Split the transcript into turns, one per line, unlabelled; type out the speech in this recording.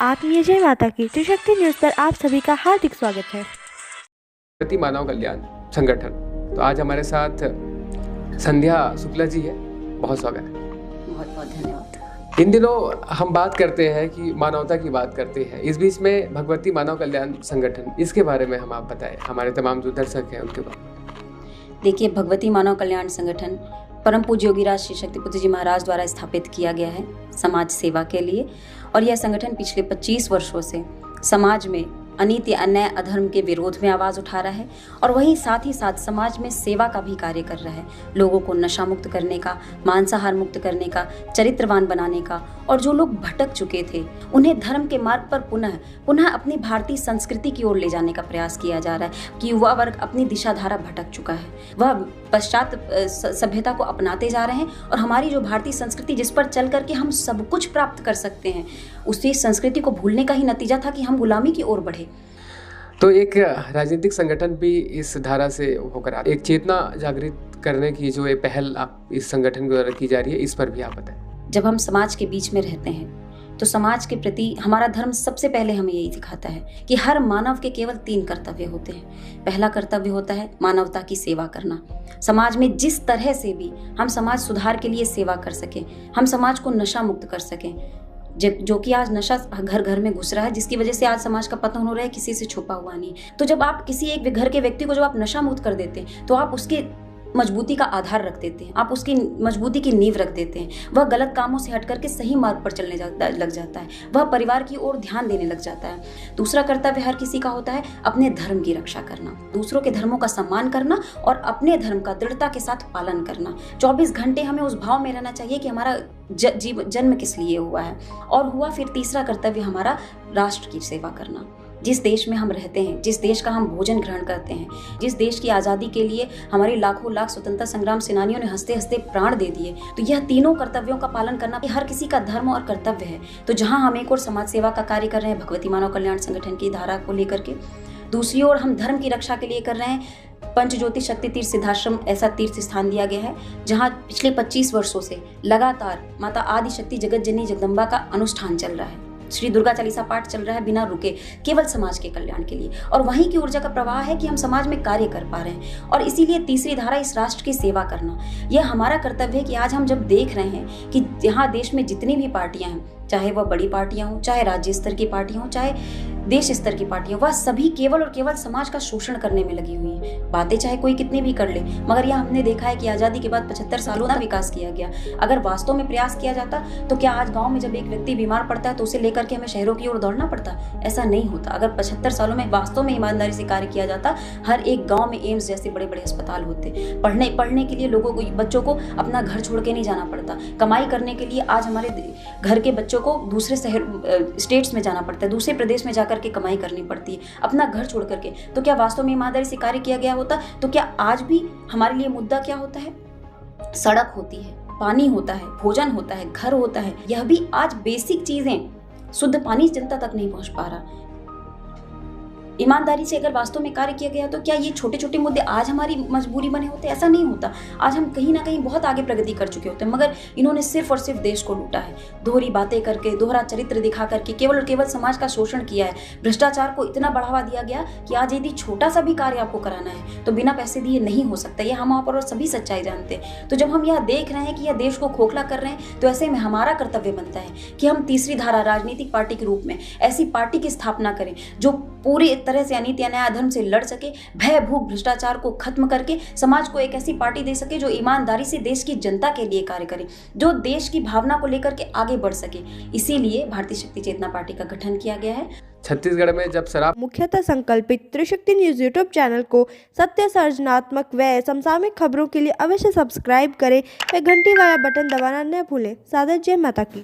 आत्मीय जय माता की त्रिशक्ति न्यूज़ पर आप सभी का हार्दिक स्वागत है।
भगवती मानव कल्याण संगठन। तो आज हमारे साथ संध्या शुक्ला जी है, बहुत स्वागत है।
बहुत बहुत धन्यवाद।
इन दिनों हम बात करते हैं कि मानवता की बात करते हैं, इस बीच में भगवती मानव कल्याण संगठन, इसके बारे में हम आप बताएं, हमारे तमाम जो दर्शक हैं उनके बारे।
देखिए, भगवती मानव कल्याण संगठन परम पूज्य योगीराज श्री शक्तिपुत्र जी महाराज द्वारा स्थापित किया गया है समाज सेवा के लिए। और यह संगठन पिछले 25 वर्षों से समाज में अनीति, अन्याय, अधर्म के विरोध में आवाज़ उठा रहा है और वहीं साथ ही साथ समाज में सेवा का भी कार्य कर रहा है। लोगों को नशा मुक्त करने का, मांसाहार मुक्त करने का, चरित्रवान बनाने का, और जो लोग भटक चुके थे उन्हें धर्म के मार्ग पर पुनः अपनी भारतीय संस्कृति की ओर ले जाने का प्रयास किया जा रहा है कि युवा वर्ग अपनी दिशाधारा भटक चुका है, वह पश्चात सभ्यता को अपनाते जा रहे हैं और हमारी जो भारतीय संस्कृति जिस पर चल करके हम सब कुछ प्राप्त कर सकते हैं, उसी संस्कृति को भूलने का ही नतीजा था कि हम गुलामी की ओर बढ़े।
तो एक राजनीतिक संगठन भी इस धारा से होकर एक चेतना जागृत करने की जो ये पहल आप इस संगठन के द्वारा की जा रही है, इस पर भी आप बताएं।
जब हम समाज के बीच में रहते हैं तो समाज के प्रति हमारा धर्म सबसे पहले हमें यही सिखाता है कि हर मानव के केवल 3 कर्तव्य होते हैं। पहला कर्तव्य होता है मानवता की सेवा करना। समाज में जिस तरह से भी हम समाज सुधार के लिए सेवा कर सकें, हम समाज को नशा मुक्त कर सकें, जो कि आज नशा घर घर में घुस रहा है, जिसकी वजह से आज समाज का पतन हो रहा है, किसी से छुपा हुआ नहीं। तो जब आप किसी एक घर के व्यक्ति को जब आप नशा मुक्त कर देते हैं तो आप उसके मजबूती का आधार रख देते हैं, आप उसकी मजबूती की नींव रख देते हैं। वह गलत कामों से हट करके सही मार्ग पर चलने लग जाता है, वह परिवार की ओर ध्यान देने लग जाता है। दूसरा कर्तव्य हर किसी का होता है अपने धर्म की रक्षा करना, दूसरों के धर्मों का सम्मान करना और अपने धर्म का दृढ़ता के साथ पालन करना। 24 घंटे हमें उस भाव में रहना चाहिए कि हमारा जन्म किस लिए हुआ है। और हुआ फिर तीसरा कर्तव्य हमारा राष्ट्र की सेवा करना। जिस देश में हम रहते हैं, जिस देश का हम भोजन ग्रहण करते हैं, जिस देश की आज़ादी के लिए हमारे लाखों लाख स्वतंत्रता संग्राम सेनानियों ने हंसते हंसते प्राण दे दिए, तो यह तीनों कर्तव्यों का पालन करना हर किसी का धर्म और कर्तव्य है। तो जहां हम एक और समाज सेवा का कार्य कर रहे हैं भगवती मानव कल्याण संगठन की धारा को लेकर के, दूसरी ओर हम धर्म की रक्षा के लिए कर रहे हैं पंचज्योति शक्ति तीर्थ सिद्धाश्रम, ऐसा तीर्थ स्थान दिया गया है जहां पिछले 25 वर्षों से लगातार माता आदि शक्ति जगत जननी जगदम्बा का अनुष्ठान चल रहा है। श्री दुर्गा चालीसा पाठ चल रहा है बिना रुके, केवल समाज के कल्याण के लिए। और वहीं की ऊर्जा का प्रवाह है कि हम समाज में कार्य कर पा रहे हैं। और इसीलिए तीसरी धारा इस राष्ट्र की सेवा करना, यह हमारा कर्तव्य है कि आज हम जब देख रहे हैं कि यहाँ देश में जितनी भी पार्टियां हैं, चाहे वह बड़ी पार्टियां हों, चाहे राज्य स्तर की पार्टियां हों, चाहे देश स्तर की पार्टियां, वह सभी केवल और केवल समाज का शोषण करने में लगी हुई हैं। बातें चाहे कोई कितनी भी कर ले, मगर यह हमने देखा है कि आज़ादी के बाद 75 सालों का विकास किया गया। अगर वास्तव में प्रयास किया जाता तो क्या आज गांव में जब एक व्यक्ति बीमार पड़ता है तो उसे लेकर के हमें शहरों की ओर दौड़ना पड़ता? ऐसा नहीं होता। अगर 75 सालों में वास्तव में ईमानदारी से कार्य किया जाता, हर एक गाँव में एम्स जैसे बड़े बड़े अस्पताल होते, पढ़ने के लिए लोगों को, बच्चों को अपना घर छोड़ के नहीं जाना पड़ता। कमाई करने के लिए आज हमारे घर के बच्चों को दूसरे शहर स्टेट्स में जाना पड़ता है, दूसरे प्रदेश में जाकर के कमाई करनी पड़ती है अपना घर छोड़ करके। तो क्या वास्तव में ईमानदारी से कार्य किया गया होता? तो क्या आज भी हमारे लिए मुद्दा क्या होता है? सड़क होती है, पानी होता है, भोजन होता है, घर होता है। यह भी आज बेसिक चीजें, शुद्ध पानी जनता तक नहीं पहुंच पा रहा। ईमानदारी से अगर वास्तव में कार्य किया गया तो क्या ये छोटे छोटे मुद्दे आज हमारी मजबूरी बने होते? ऐसा नहीं होता। आज हम कहीं ना कहीं बहुत आगे प्रगति कर चुके होते हैं, मगर इन्होंने सिर्फ और सिर्फ देश को लूटा है। दोहरी बातें करके, दोहरा चरित्र दिखा करके केवल और केवल समाज का शोषण किया है। भ्रष्टाचार को इतना बढ़ावा दिया गया कि आज यदि छोटा सा भी कार्य आपको कराना है तो बिना पैसे दिए नहीं हो सकता। यह हम आप और सभी सच्चाई जानते हैं। तो जब हम यह देख रहे हैं कि यह देश को खोखला कर रहे हैं, तो ऐसे में हमारा कर्तव्य बनता है कि हम तीसरी धारा राजनीतिक पार्टी के रूप में ऐसी पार्टी की स्थापना करें जो पूरी तरह से अनीति, अन्याय, अधर्म से लड़ सके, भय, भूख, भ्रष्टाचार को खत्म करके समाज को एक ऐसी पार्टी दे सके जो ईमानदारी से देश की जनता के लिए कार्य करे, जो देश की भावना को लेकर के आगे बढ़ सके। इसीलिए भारतीय शक्ति चेतना पार्टी का गठन किया गया है।
छत्तीसगढ़ में जब शराब
मुख्यतः संकल्पित त्रिशक्ति न्यूज़ यूट्यूब चैनल को सत्य, सर्जनात्मक व समसामयिक खबरों के लिए अवश्य सब्सक्राइब करें व घंटी वाला बटन दबाना न भूलें। सादर जय माता की।